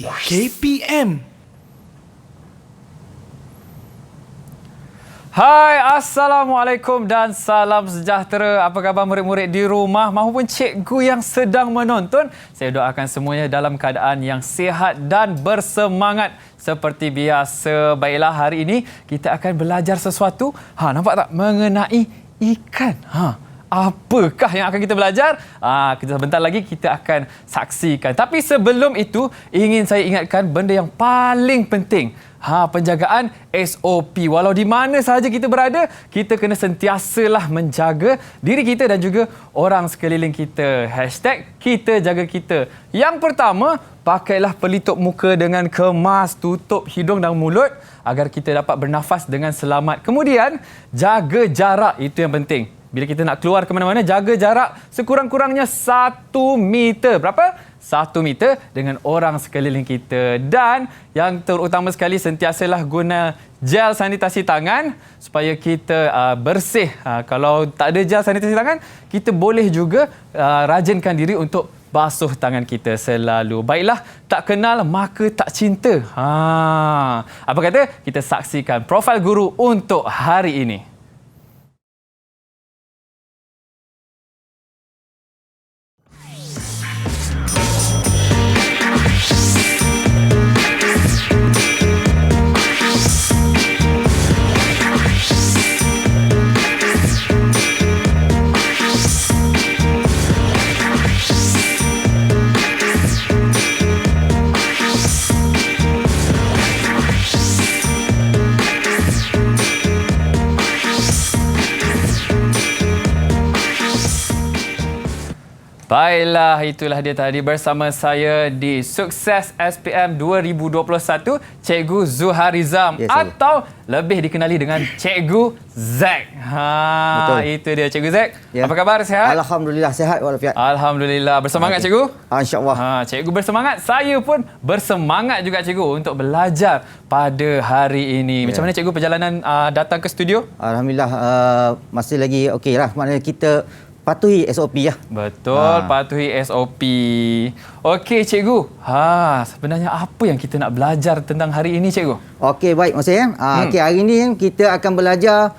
KPM. Hai, Assalamualaikum dan salam sejahtera. Apa khabar murid-murid di rumah maupun cikgu yang sedang menonton? Saya doakan semuanya dalam keadaan yang sihat dan bersemangat. Seperti biasa, baiklah hari ini kita akan belajar sesuatu. Nampak tak? Mengenai ikan. Apakah yang akan kita belajar? Kita sebentar lagi kita akan saksikan. Tapi sebelum itu, ingin saya ingatkan benda yang paling penting. Penjagaan SOP. Walau di mana sahaja kita berada, kita kena sentiasalah menjaga diri kita dan juga orang sekeliling kita. #KitaJagaKita. Yang pertama, pakailah pelitup muka dengan kemas, tutup hidung dan mulut agar kita dapat bernafas dengan selamat. Kemudian, jaga jarak. Itu yang penting. Bila kita nak keluar ke mana-mana, jaga jarak sekurang-kurangnya 1 meter. Berapa? 1 meter dengan orang sekeliling kita. Dan yang terutama sekali, sentiasalah guna gel sanitasi tangan supaya kita bersih. Kalau tak ada gel sanitasi tangan, kita boleh juga rajinkan diri untuk basuh tangan kita selalu. Baiklah, tak kenal maka tak cinta. Apa kata? Kita saksikan profil guru untuk hari ini. Baiklah, itulah dia tadi bersama saya di Sukses SPM 2021, Cikgu Zuharizam, atau lebih dikenali dengan Cikgu Zack. Itu dia Cikgu Zack. Apa khabar, sihat? Alhamdulillah, sihat walafiat. Alhamdulillah. Bersemangat Cikgu? InsyaAllah. Cikgu bersemangat, saya pun bersemangat juga Cikgu untuk belajar pada hari ini. Macam mana Cikgu perjalanan datang ke studio? Alhamdulillah, masih lagi okeylah. Maknanya kita patuhi SOP ya. Betul, patuhi SOP. Okey Cikgu, sebenarnya apa yang kita nak belajar tentang hari ini Cikgu? Okey, baik Mas Yan. Okey, hari ini kita akan belajar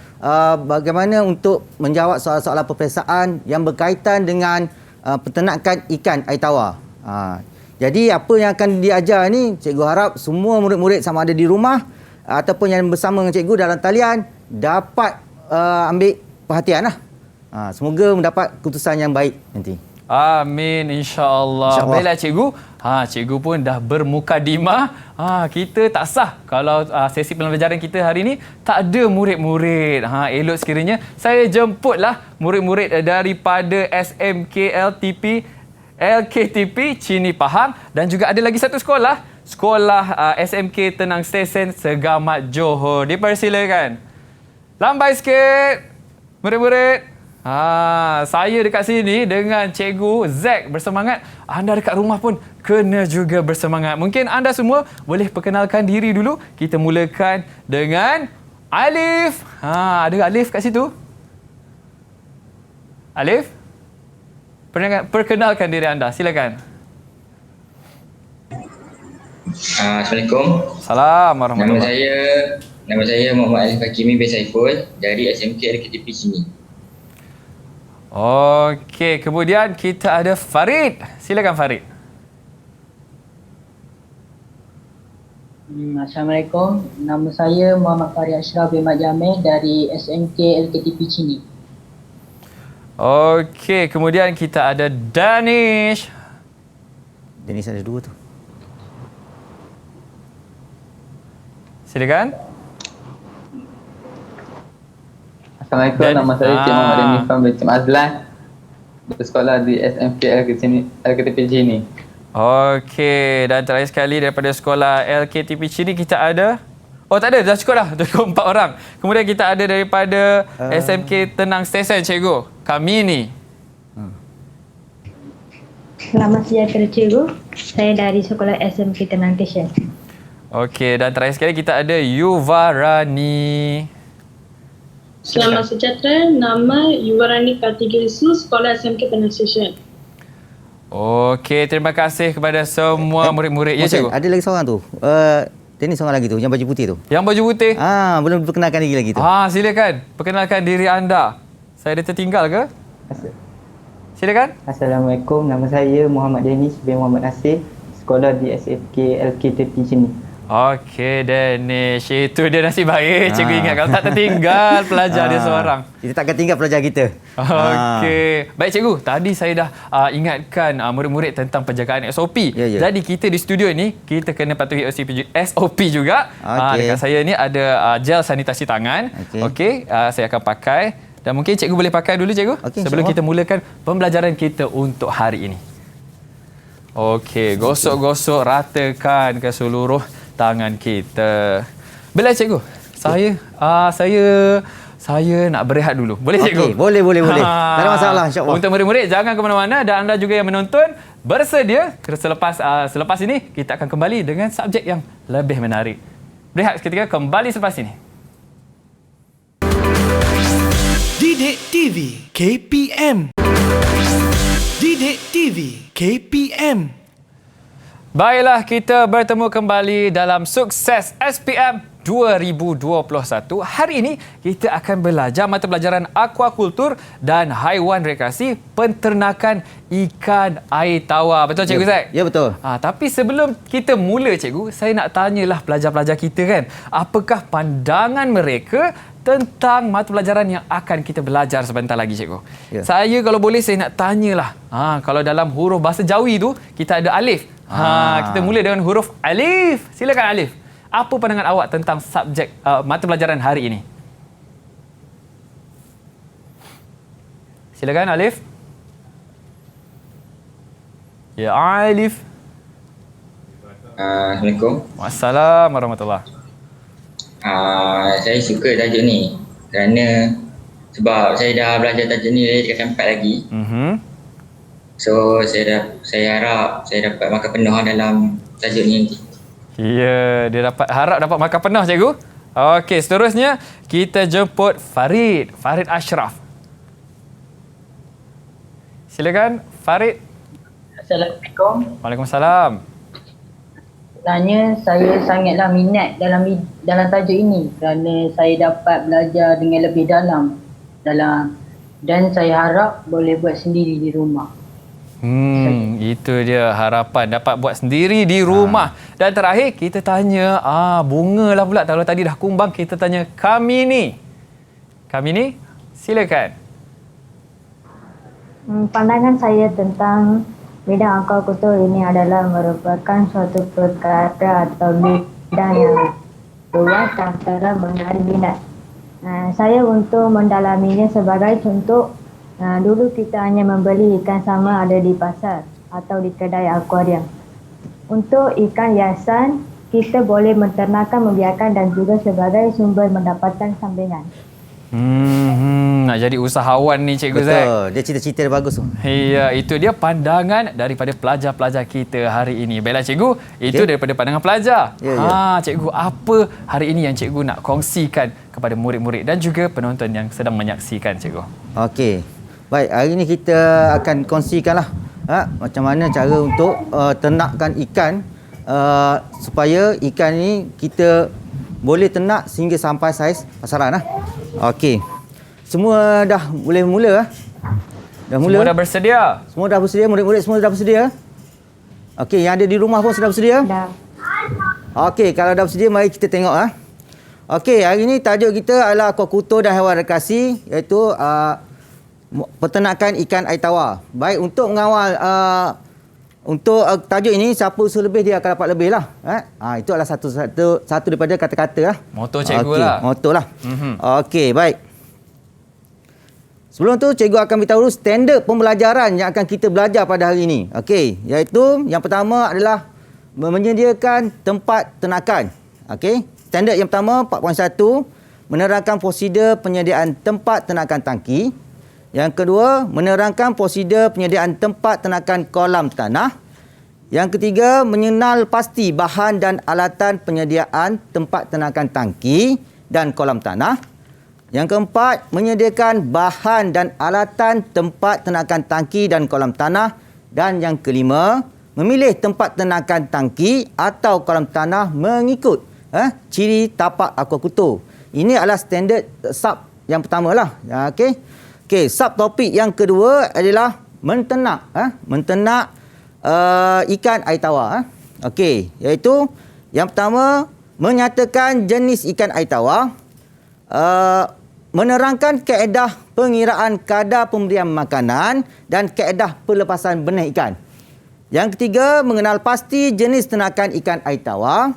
bagaimana untuk menjawab soalan-soalan peperiksaan yang berkaitan dengan peternakan ikan air tawar. Jadi apa yang akan diajar ni, Cikgu harap semua murid-murid sama ada di rumah ataupun yang bersama dengan Cikgu dalam talian dapat ambil perhatian lah. Semoga mendapat keputusan yang baik nanti. Amin, insya-Allah. Baiklah Cikgu. Cikgu pun dah bermukadimah. Kita tak sah kalau sesi pembelajaran kita hari ini tak ada murid-murid. Elok sekiranya saya jemputlah murid-murid daripada SMK LKTP Cini Pahang dan juga ada lagi satu sekolah, sekolah SMK Tenang Stesen Segamat Johor. Dipersilakan. Lambai sikit murid-murid. Saya dekat sini dengan Cikgu Zack bersemangat. Anda dekat rumah pun kena juga bersemangat. Mungkin anda semua boleh perkenalkan diri dulu. Kita mulakan dengan Alif. Ada Alif kat situ? Alif? Perkenalkan diri anda. Silakan. Assalamualaikum. Salam warahmatullahi. Nama saya Muhammad Alif Hakimi bin Saiful dari SMK LKTP sini. Okey, kemudian kita ada Farid. Silakan Farid. Assalamualaikum. Nama saya Muhammad Farid Ashraf bin Mat Jamil dari SMK LKTP Cini. Okey, kemudian kita ada Danish. Danish ada 2 tu. Silakan. Assalamualaikum, nama saya Cik Muhammad Denifam bin Cik Azlan, bersekolah di SMK LKTP Cini. Okey, dan terakhir sekali daripada sekolah LKTP Cini kita ada... tak ada, dah cukup dah. Dah cukup 4 orang. Kemudian kita ada daripada SMK Tenang Stesen, Cikgu. Kami ni. Selamat sejahtera Cikgu. Saya dari sekolah SMK Tenang Stesen. Okey, dan terakhir sekali kita ada Yuvarani. Selamat sejahtera, nama Yuvarani Kartigesu, Sekolah SMK Tenang Stesen. Okey, terima kasih kepada semua murid-murid. Ya, cikgu. Ada lagi seorang tu. Dia ni seorang lagi tu, yang baju putih tu. Yang baju putih. Belum perkenalkan diri lagi tu. Silakan. Perkenalkan diri anda. Saya ada tertinggal ke? Silakan. Assalamualaikum, nama saya Muhammad Danish bin Muhammad Nasir, sekolah di SFK LKTP sini. Okey, Danish. Itu dia nasib baik. Cikgu ingat kalau tak tertinggal pelajar dia seorang. Kita takkan tinggal pelajar kita. Okey. Baik, cikgu. Tadi saya dah ingatkan murid-murid tentang penjagaan SOP. Ya, ya. Jadi kita di studio ni, kita kena patuhi SOP juga. Okey. Dekat saya ni ada gel sanitasi tangan. Okey. Saya akan pakai. Dan mungkin cikgu boleh pakai dulu, cikgu. Okey, sebelum insya-Allah. kita mulakan pembelajaran kita untuk hari ini. Okey. Gosok-gosok, ratakan ke seluruh tangan kita. Bila cikgu? Saya nak berehat dulu. Boleh, cikgu? Okey, boleh. Tak ada masalah, insya-Allah. Untuk murid-murid, jangan ke mana-mana dan anda juga yang menonton, bersedia. Selepas ini, kita akan kembali dengan subjek yang lebih menarik. Berehat seketika, kembali selepas ini. Didik TV KPM. Didik TV KPM. Baiklah, kita bertemu kembali dalam Sukses SPM 2021. Hari ini kita akan belajar mata pelajaran aquakultur dan haiwan rekreasi penternakan ikan air tawar. Betul, Cikgu Zack? Ya, betul. Tapi sebelum kita mula, Cikgu, saya nak tanyalah pelajar-pelajar kita kan, apakah pandangan mereka tentang mata pelajaran yang akan kita belajar sebentar lagi, Cikgu? Ya. Saya kalau boleh saya nak tanyalah. Kalau dalam huruf bahasa Jawi tu kita ada alif. Kita mula dengan huruf alif. Silakan Alif. Apa pandangan awak tentang subjek mata pelajaran hari ini? Silakan Alif. Ya, Alif. Assalamualaikum. Wassalamualaikum warahmatullahi. Saya suka tajuk ni kerana sebab saya dah belajar tajuk ni dari tingkatan 4 lagi. So saya harap saya dapat markah penuh dalam tajuk ni nanti. Ya, dia harap dapat markah penuh, Cikgu. Okey, seterusnya kita jemput Farid Ashraf. Silakan Farid. Assalamualaikum. Waalaikumsalam. Sebenarnya saya sangatlah minat dalam tajuk ini kerana saya dapat belajar dengan lebih dalam dan saya harap boleh buat sendiri di rumah. Itu dia harapan dapat buat sendiri di rumah. Dan terakhir kita tanya bunga lah pula. Kalau tadi dah kumbang, kita tanya Kamini, silakan. Pandangan saya tentang bidang aquakultur ini adalah merupakan suatu perkara atau bidang yang luas antara menarik minat. Saya untuk mendalaminya sebagai contoh, dulu kita hanya membeli ikan sama ada di pasar atau di kedai akuarium. Untuk ikan hiasan, kita boleh menternakkan, membiarkan dan juga sebagai sumber mendapatkan sampingan. Nak jadi usahawan ni, Cikgu Zack. Betul. Dia cerita-cerita dia bagus tu. Ya, itu dia pandangan daripada pelajar-pelajar kita hari ini. Baiklah, Cikgu. Itu daripada pandangan pelajar. Cikgu, apa hari ini yang Cikgu nak kongsikan kepada murid-murid dan juga penonton yang sedang menyaksikan, Cikgu? Okey. Baik, hari ini kita akan kongsikanlah macam mana cara untuk ternakkan ikan supaya ikan ni kita boleh ternak sehingga sampai saiz pasaran. Okey. Semua dah boleh mula. Dah mula. Semua dah bersedia? Semua dah bersedia, murid-murid semua dah bersedia? Okey, yang ada di rumah pun sudah bersedia? Dah. Okey, kalau dah bersedia mari kita tengok. Okey, hari ini tajuk kita adalah aquakultur dan haiwan rekreasi, iaitu peternakan ikan air tawar. Baik, untuk mengawal untuk tajuk ini, siapa usaha lebih dia akan dapat lebih lah. Itu adalah satu daripada kata-kata lah. Moto cikgu lah. Moto lah. Okey, baik. Sebelum tu, cikgu akan beritahu dulu standard pembelajaran yang akan kita belajar pada hari ini. Okey, iaitu yang pertama adalah menyediakan tempat ternakan. Okey, standard yang pertama 4.1, menerangkan prosedur penyediaan tempat ternakan tangki. Yang kedua, menerangkan prosedur penyediaan tempat ternakan kolam tanah. Yang ketiga, mengenal pasti bahan dan alatan penyediaan tempat ternakan tangki dan kolam tanah. Yang keempat, menyediakan bahan dan alatan tempat ternakan tangki dan kolam tanah Dan yang kelima, memilih tempat ternakan tangki atau kolam tanah mengikut ciri tapak akuakultur. Ini adalah standard sub yang pertama lah. Okey. Okey, subtopik yang kedua adalah menternak ikan air tawar. Okey, iaitu yang pertama menyatakan jenis ikan air tawar, menerangkan kaedah pengiraan kadar pemberian makanan dan kaedah pelepasan benih ikan. Yang ketiga, mengenal pasti jenis ternakan ikan air tawar.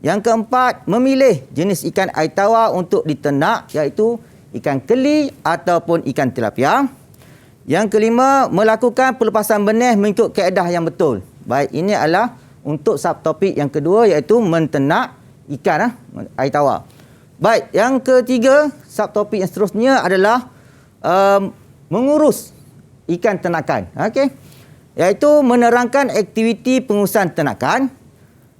Yang keempat, memilih jenis ikan air tawar untuk diternak, iaitu ikan keli ataupun ikan tilapia. Yang kelima, melakukan pelepasan benih mengikut kaedah yang betul. Baik, ini adalah untuk subtopik yang kedua, iaitu menternak ikan air tawar. Baik, yang ketiga, subtopik yang seterusnya adalah mengurus ikan ternakan. Okey. Iaitu menerangkan aktiviti pengurusan ternakan.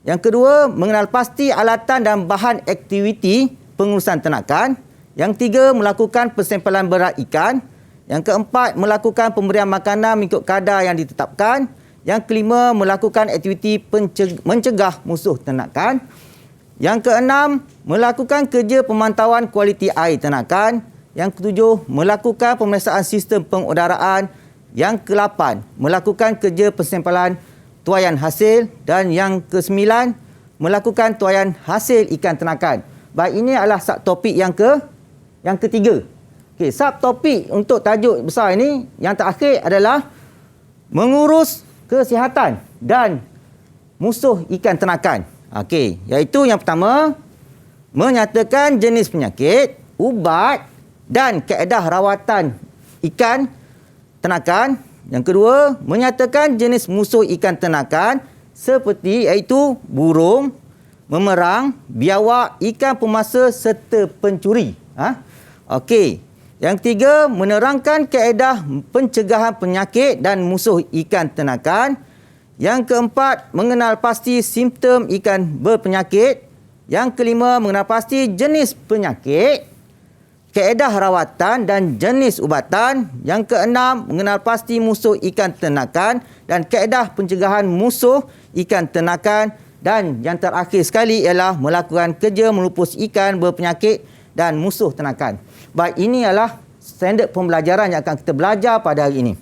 Yang kedua, mengenal pasti alatan dan bahan aktiviti pengurusan ternakan. Yang tiga, melakukan persampalan berat ikan. Yang keempat, melakukan pemberian makanan mengikut kadar yang ditetapkan. Yang kelima, melakukan aktiviti mencegah musuh ternakan. Yang keenam, melakukan kerja pemantauan kualiti air ternakan. Yang ketujuh, melakukan pemeriksaan sistem pengudaraan. Yang ke-8, melakukan kerja persampalan tuaian hasil. Dan yang ke-9, melakukan tuaian hasil ikan ternakan. Baik, ini adalah subtopik yang ketiga. Okey, subtopik untuk tajuk besar ini yang terakhir adalah mengurus kesihatan dan musuh ikan ternakan. Okey, iaitu yang pertama, menyatakan jenis penyakit, ubat dan kaedah rawatan ikan ternakan. Yang kedua, menyatakan jenis musuh ikan ternakan seperti iaitu burung, memerang, biawak, ikan pemangsa serta pencuri. Okey. Yang ketiga, menerangkan kaedah pencegahan penyakit dan musuh ikan ternakan. Yang keempat, mengenal pasti simptom ikan berpenyakit. Yang kelima, mengenal pasti jenis penyakit, kaedah rawatan dan jenis ubatan. Yang keenam, mengenal pasti musuh ikan ternakan dan kaedah pencegahan musuh ikan ternakan. Dan yang terakhir sekali ialah melakukan kerja melupus ikan berpenyakit dan musuh ternakan. Baik, ini adalah standard pembelajaran yang akan kita belajar pada hari ini.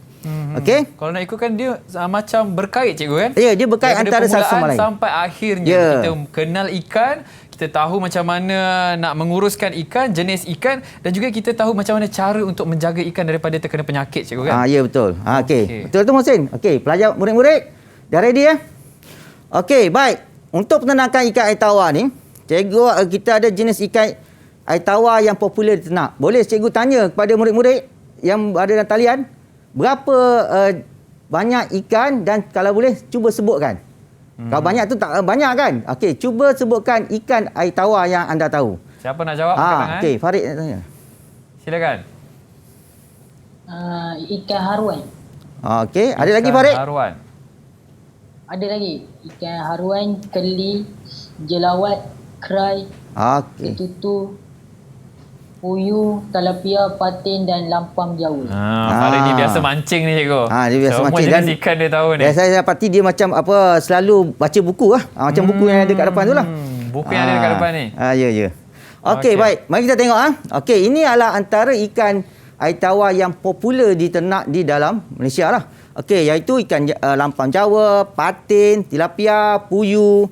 Okey? Kalau nak ikutkan dia macam berkait cikgu kan? Ya, dia berkait antara satu sama lain. Sampai akhirnya kita kenal ikan, kita tahu macam mana nak menguruskan ikan, jenis ikan dan juga kita tahu macam mana cara untuk menjaga ikan daripada terkena penyakit cikgu kan? Ya, betul. Okey. Betul tu Mohsin. Okey, pelajar murid-murid dah ready ya? Okey, baik. Untuk peternakan ikan air tawar ni, cikgu kita ada jenis ikan air tawar yang popular diternak. Boleh cikgu tanya kepada murid-murid yang ada dalam talian, berapa banyak ikan dan kalau boleh cuba sebutkan. Kalau banyak tu tak banyak kan? Okey, cuba sebutkan ikan air tawar yang anda tahu. Siapa nak jawab? Okey, Farid nak tanya. Silakan. Ikan haruan. Okey, ada lagi Farid? Haruan. Ada lagi. Ikan haruan, keli, jelawat, kerai, Okey. tutu, puyuh, talapia, patin dan lampam Jawa. Farid ni biasa mancing ni cikgu. Dia biasa mancing dan ikan dia tahu ni. Saya dapati dia macam apa selalu baca buku macam buku yang ada kat depan tu lah. Buku yang ada dekat depan ni. Ya. Okey, baik. Mari kita tengok Okey, ini adalah antara ikan air tawar yang popular diternak di dalam Malaysia lah. Okey, iaitu ikan lampam Jawa, patin, tilapia, puyuh,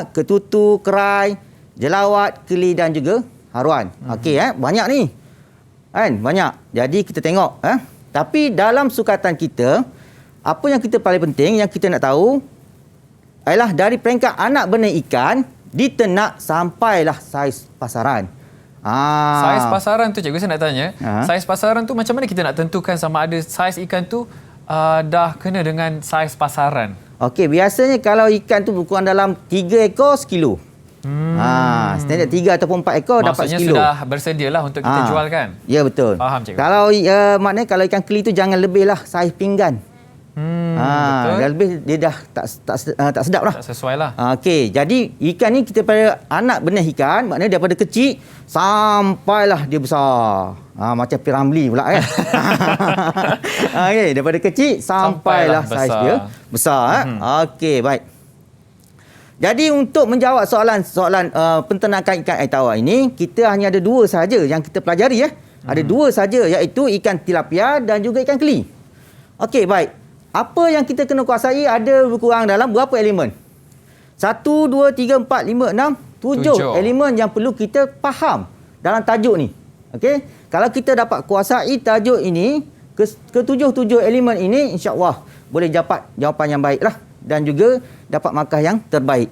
ketutu, kerai, jelawat, keli dan juga haruan. Okey, banyak ni. Kan? Banyak. Jadi kita tengok. Tapi dalam sukatan kita, apa yang kita paling penting, yang kita nak tahu adalah dari peringkat anak benih ikan, diternak sampailah saiz pasaran. Saiz pasaran tu cikgu saya nak tanya. Saiz pasaran tu macam mana kita nak tentukan sama ada saiz ikan tu dah kena dengan saiz pasaran? Okey, biasanya kalau ikan tu kurang dalam 3 ekor sekilo. Standard 3 ataupun 4 ekor dapat sekilo. Maksudnya sudah bersedialah untuk kita jual kan? Ya, betul. Faham cikgu. Kalau maknanya kalau ikan keli tu jangan lebih lah saiz pinggan. Betul. Dah lebih dia dah tak sedap lah. Tak sesuai lah. Okey, jadi ikan ni kita pada anak benih ikan, maknanya daripada kecil sampailah dia besar. Macam Piramli pula kan. Okey, daripada kecil sampailah saiz dia besar. Okey, baik. Jadi untuk menjawab soalan penternakan ikan air tawar ini, kita hanya ada dua sahaja yang kita pelajari ya. Ada dua sahaja, iaitu ikan tilapia dan juga ikan keli. Okey, baik. Apa yang kita kena kuasai ada berkurang dalam berapa elemen? 1, 2, 3, 4, 5, 6, 7 elemen yang perlu kita faham dalam tajuk ni. Okey? Kalau kita dapat kuasai tajuk ini, ketujuh elemen ini, insya-Allah boleh dapat jawapan yang baiklah dan juga dapat markah yang terbaik.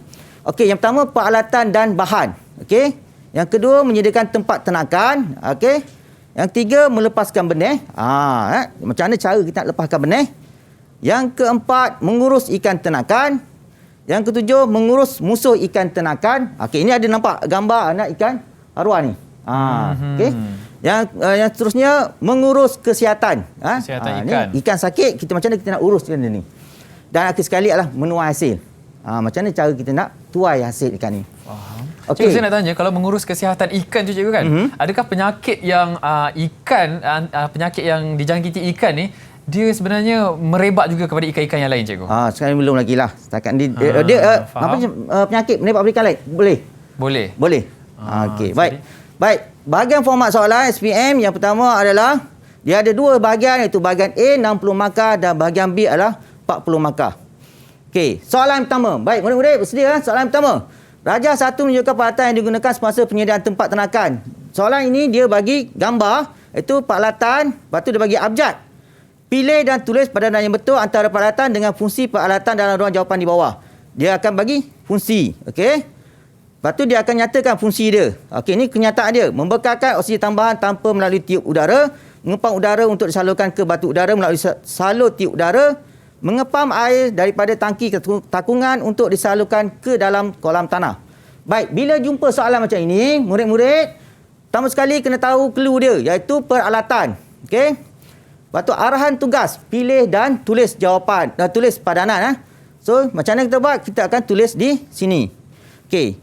Okey, yang pertama peralatan dan bahan. Okey? Yang kedua menyediakan tempat ternakan. Okey? Yang tiga melepaskan benih. Macam mana cara kita nak lepaskan benih? Yang keempat, mengurus ikan ternakan. Yang ketujuh, mengurus musuh ikan ternakan. Okey, ini ada nampak gambar anak ikan arwah ni. Okey. Yang seterusnya, mengurus kesihatan. Kesihatan ikan. Ni, ikan sakit, kita macam mana kita nak urus benda ni. Dan akhir sekali adalah menuai hasil. Macam mana cara kita nak tuai hasil ikan ni. Faham. Okey. Cikgu, saya nak tanya, kalau mengurus kesihatan ikan tu cikgu kan, adakah penyakit yang penyakit yang dijangkiti ikan ni, dia sebenarnya merebak juga kepada ikan-ikan yang lain, cikgu? Sekarang belum lagi lah. Setakat dia penyakit merebak pada ikan lain? Boleh. Boleh. Okey, baik. Baik, bahagian format soalan SPM yang pertama adalah dia ada dua bahagian, iaitu bahagian A 60 markah dan bahagian B adalah 40 markah. Okey, soalan pertama. Baik, murid-murid bersedia? Soalan pertama. Rajah 1 menunjukkan peralatan yang digunakan semasa penyediaan tempat ternakan. Soalan ini dia bagi gambar, iaitu peralatan, lepas tu dia bagi abjad. Pilih dan tulis padanan yang betul antara peralatan dengan fungsi peralatan dalam ruang jawapan di bawah. Dia akan bagi fungsi. Okey. Lepas tu dia akan nyatakan fungsi dia. Okey, ini kenyataan dia. Membekalkan oksigen tambahan tanpa melalui tiup udara. Mengepam udara untuk disalurkan ke batu udara melalui salur tiup udara. Mengepam air daripada tangki takungan untuk disalurkan ke dalam kolam tanah. Baik, bila jumpa soalan macam ini, murid-murid, pertama sekali kena tahu clue dia, iaitu peralatan. Okey. Lepas tu arahan tugas, pilih dan tulis jawapan, tulis padanan. So, macam mana kita buat? Kita akan tulis di sini. Okey.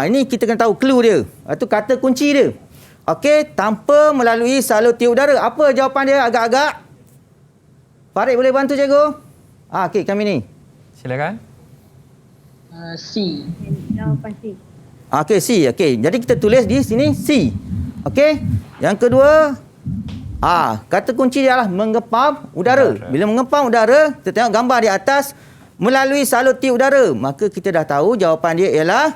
Ini kita kena tahu clue dia. Itu kata kunci dia. Okey, tanpa melalui salur tiup udara. Apa jawapan dia agak-agak? Farid boleh bantu cikgu? Okey, kami ni. Silakan. C. Jawapan C. Okey, C. Okey, jadi kita tulis di sini C. Okey. Yang kedua, kata kunci dia adalah mengepam udara. Bila mengepam udara, kita tengok gambar di atas, melalui salur tiup udara. Maka kita dah tahu jawapan dia ialah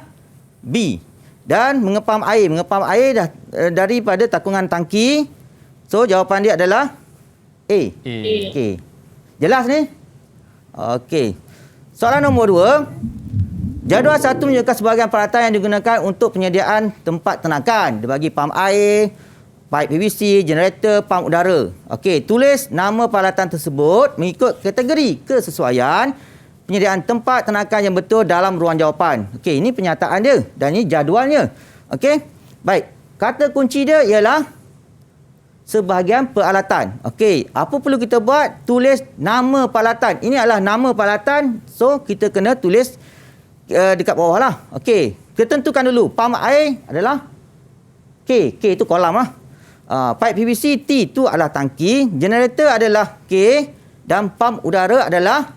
B. Dan mengepam air dah daripada takungan tangki. So, jawapan dia adalah A. Okey. Jelas ni? Okey. Soalan nombor 2. Jadual 1 menunjukkan sebahagian peralatan yang digunakan untuk penyediaan tempat ternakan. Dia bagi pam air, pipe PVC, generator, pam udara. Okey, tulis nama peralatan tersebut mengikut kategori kesesuaian penyediaan tempat ternakan yang betul dalam ruang jawapan. Okey, ini penyataan dia dan ini jadualnya. Okey. Baik, kata kunci dia ialah sebahagian peralatan. Okey, apa perlu kita buat? Tulis nama peralatan. Ini adalah nama peralatan, so kita kena tulis dekat bawah lah. Okey, kita tentukan dulu. Pam air adalah K. K itu kolam lah. Pipe PVC, T itu adalah tangki. Generator adalah K dan pam udara adalah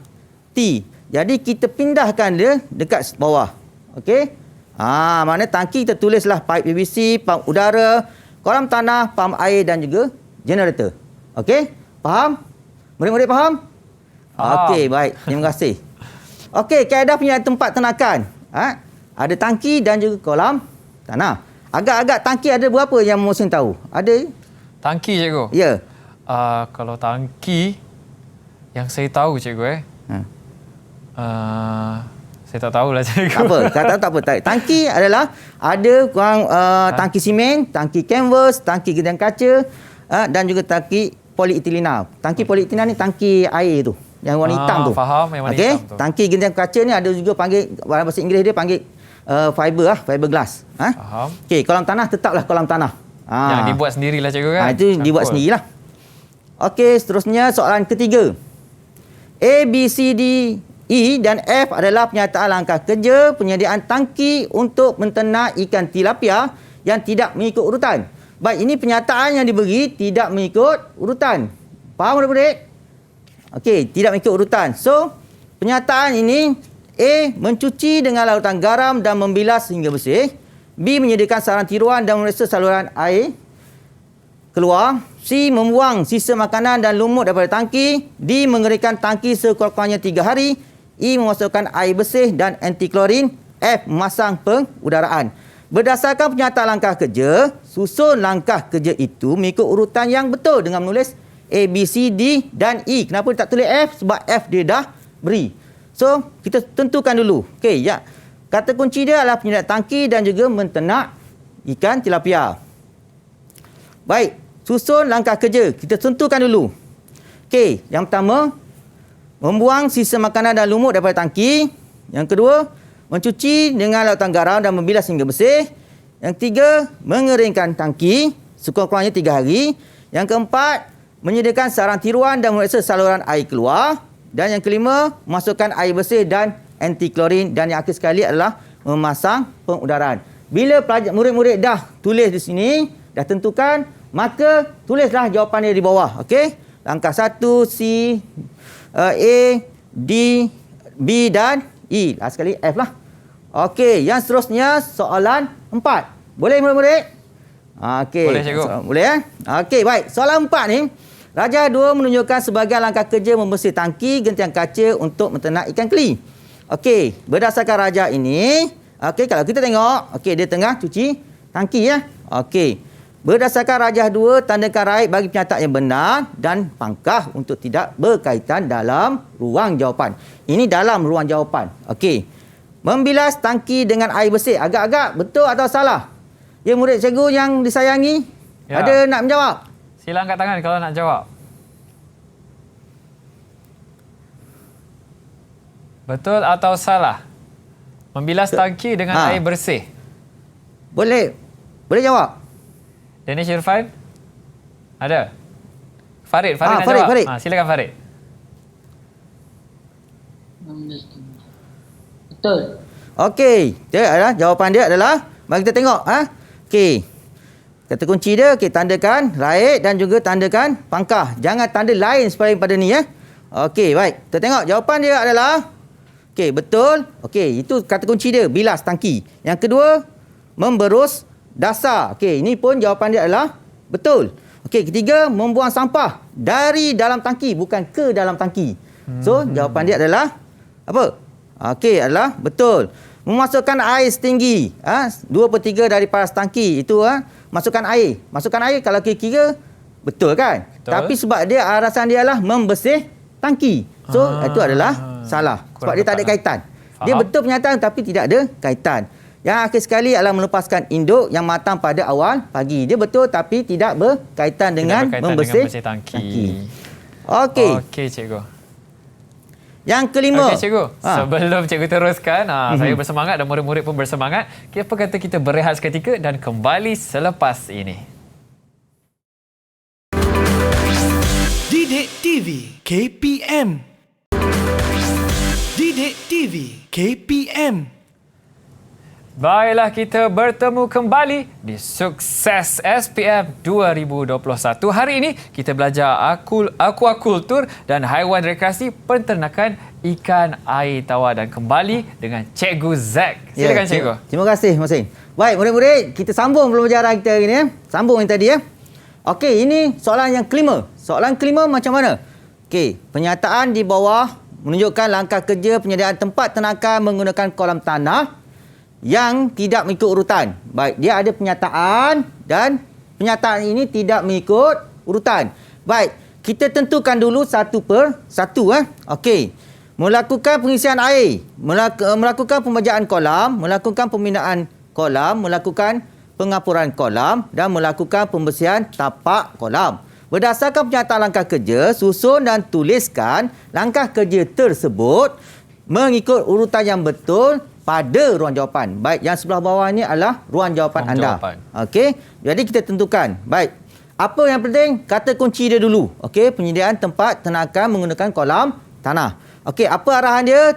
T. Jadi kita pindahkan dia dekat bawah. Okey. Mana tangki kita tulislah pipe PVC, pam udara, kolam tanah, pam air dan juga generator. Okey? Faham? Murid-murid faham? Okey, baik. Terima kasih. Okey, kaedah penyediaan tempat ternakan. Ada tangki dan juga kolam tanah. Agak-agak tangki ada berapa yang Mohsin tahu? Ada? Tangki, cikgu? Ya. Kalau tangki, yang saya tahu, cikgu, saya tak tahulah, cikgu. Tak apa. Tangki adalah ada kurang tangki simen, tangki kanvas, tangki gendang kaca dan juga tangki polietilena. Tangki polietilena ni tangki air tu, yang warna hitam tu. Faham, yang warna hitam tu. Tangki gendang kaca ni ada juga panggil, bahasa Inggeris dia panggil fiberglass. Faham. Okey, kolam tanah tetaplah kolam tanah. Yang dibuat sendirilah, cikgu, kan? Itu dibuat sendirilah. Okey, seterusnya soalan ketiga. A, B, C, D, E dan F adalah pernyataan langkah kerja penyediaan tangki untuk menternak ikan tilapia yang tidak mengikut urutan. Baik, ini pernyataan yang diberi tidak mengikut urutan. Faham adik-adik? Okey, tidak mengikut urutan. So, pernyataan ini A, mencuci dengan larutan garam dan membilas hingga bersih. B, menyediakan saluran tiruan dan memeriksa saluran air keluar. C, membuang sisa makanan dan lumut daripada tangki. D, mengeringkan tangki sekurang-kurangnya 3 hari. E, memasukkan air bersih dan anti klorin. F, memasang pengudaraan. Berdasarkan pernyataan langkah kerja, susun langkah kerja itu mengikut urutan yang betul dengan menulis A, B, C, D dan E. Kenapa dia tak tulis F? Sebab F dia dah beri. So, kita tentukan dulu. Okey, ya. Kata kunci dia adalah penyediaan tangki dan juga menternak ikan tilapia. Baik, susun langkah kerja. Kita tentukan dulu. Okey, yang pertama, membuang sisa makanan dan lumut daripada tangki. Yang kedua, mencuci dengan larutan garam dan membilas hingga bersih. Yang ketiga, mengeringkan tangki sekurang-kurangnya 3 hari. Yang keempat, menyediakan saluran tiruan dan memeriksa saluran air keluar. Dan yang kelima, masukkan air bersih dan anti klorin. Dan yang akhir sekali adalah memasang pengudaraan. Bila murid-murid dah tulis di sini, dah tentukan, maka tulislah jawapan dia di bawah. Okey? Langkah 1, C, A, D, B dan E. Last sekali F lah. Okey, yang seterusnya soalan 4. Boleh murid-murid? Okey. Boleh, cikgu. Boleh ya? Okey, baik. Soalan 4 ni, Raja 2 menunjukkan sebagai langkah kerja membersih tangki gentian kaca untuk menternak ikan keli. Okey, berdasarkan Raja ini, okey, kalau kita tengok, okey, dia tengah cuci tangki ya. Okey. Berdasarkan Rajah 2, tandakan right bagi pernyataan yang benar dan pangkah untuk tidak berkaitan dalam ruang jawapan. Ini dalam ruang jawapan. Okey. Membilas tangki dengan air bersih. Agak-agak betul atau salah? Ya, murid cikgu yang disayangi? Ya. Ada nak menjawab? Sila angkat tangan kalau nak jawab. Betul atau salah? Membilas tangki dengan air bersih. Boleh. Boleh jawab? Danish Irfan? Ada? Farid nak Farid, jawab. Farid. Silakan Farid. Betul. Okey, jawapan dia adalah, mari kita tengok. Okey. Kata kunci dia, okey, tandakan right dan juga tandakan pangkah. Jangan tanda lain daripada ni ya. Okey, baik. Kita tengok jawapan dia adalah, okey, betul. Okey, itu kata kunci dia, bilas tangki. Yang kedua, memberus dasar. Okey, ini pun jawapan dia adalah betul. Okey, ketiga, membuang sampah dari dalam tangki, bukan ke dalam tangki. So, jawapan dia adalah apa? Okey, adalah betul. Memasukkan air setinggi 2/3 dari paras tangki. Itu masukkan air. Masukkan air kalau kira-kira betul kan? Betul. Tapi sebab dia alasan dia adalah membersih tangki. So, itu adalah salah. Sebab dia tak ada kaitan. Dia betul pernyataan tapi tidak ada kaitan. Yang akhir sekali adalah melepaskan induk yang matang pada awal pagi. Dia betul tapi tidak berkaitan dengan membersih tangki. Okey. Okey, cikgu. Yang kelima. Okey, cikgu. Sebelum cikgu teruskan, saya bersemangat dan murid-murid pun bersemangat. Apa kata kita berehat seketika dan kembali selepas ini. Didik TV KPM. Didik TV KPM. Baiklah, kita bertemu kembali di Sukses SPM 2021. Hari ini kita belajar aquakultur dan haiwan rekreasi penternakan ikan air tawar dan kembali dengan Cikgu Zack. Silakan cikgu. Terima kasih Mas Hin. Baik murid-murid, kita sambung pembelajaran kita hari ini Sambung yang tadi Okey, ini soalan yang kelima. Soalan kelima macam mana? Okey, pernyataan di bawah menunjukkan langkah kerja penyediaan tempat ternakan menggunakan kolam tanah yang tidak mengikut urutan. Baik, dia ada pernyataan dan pernyataan ini tidak mengikut urutan. Baik, kita tentukan dulu satu per satu. Okey. Melakukan pengisian air, melakukan pembajaan kolam, melakukan pembinaan kolam, melakukan pengapuran kolam dan melakukan pembersihan tapak kolam. Berdasarkan pernyataan langkah kerja, susun dan tuliskan langkah kerja tersebut mengikut urutan yang betul pada ruang jawapan. Baik, yang sebelah bawah ini adalah ruang jawapan anda. Okey, jadi kita tentukan. Baik, Apa yang penting? Kata kunci dia dulu. Okey, penyediaan tempat tenakan menggunakan kolam tanah. Okey, apa arahan dia?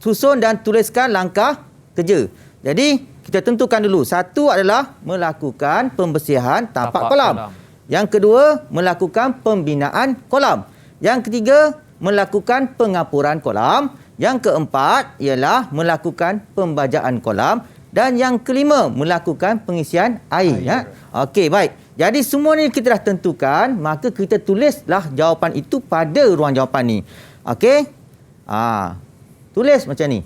Susun dan tuliskan langkah kerja. Jadi, kita tentukan dulu. Satu adalah melakukan pembersihan tapak kolam. Yang kedua, melakukan pembinaan kolam. Yang ketiga, melakukan pengapuran kolam. Yang keempat ialah melakukan pembajaan kolam. Dan yang kelima, melakukan pengisian air. Ya? Okey, baik. Jadi semua ni kita dah tentukan, maka kita tulislah jawapan itu pada ruang jawapan ni. Okey? Tulis macam ni.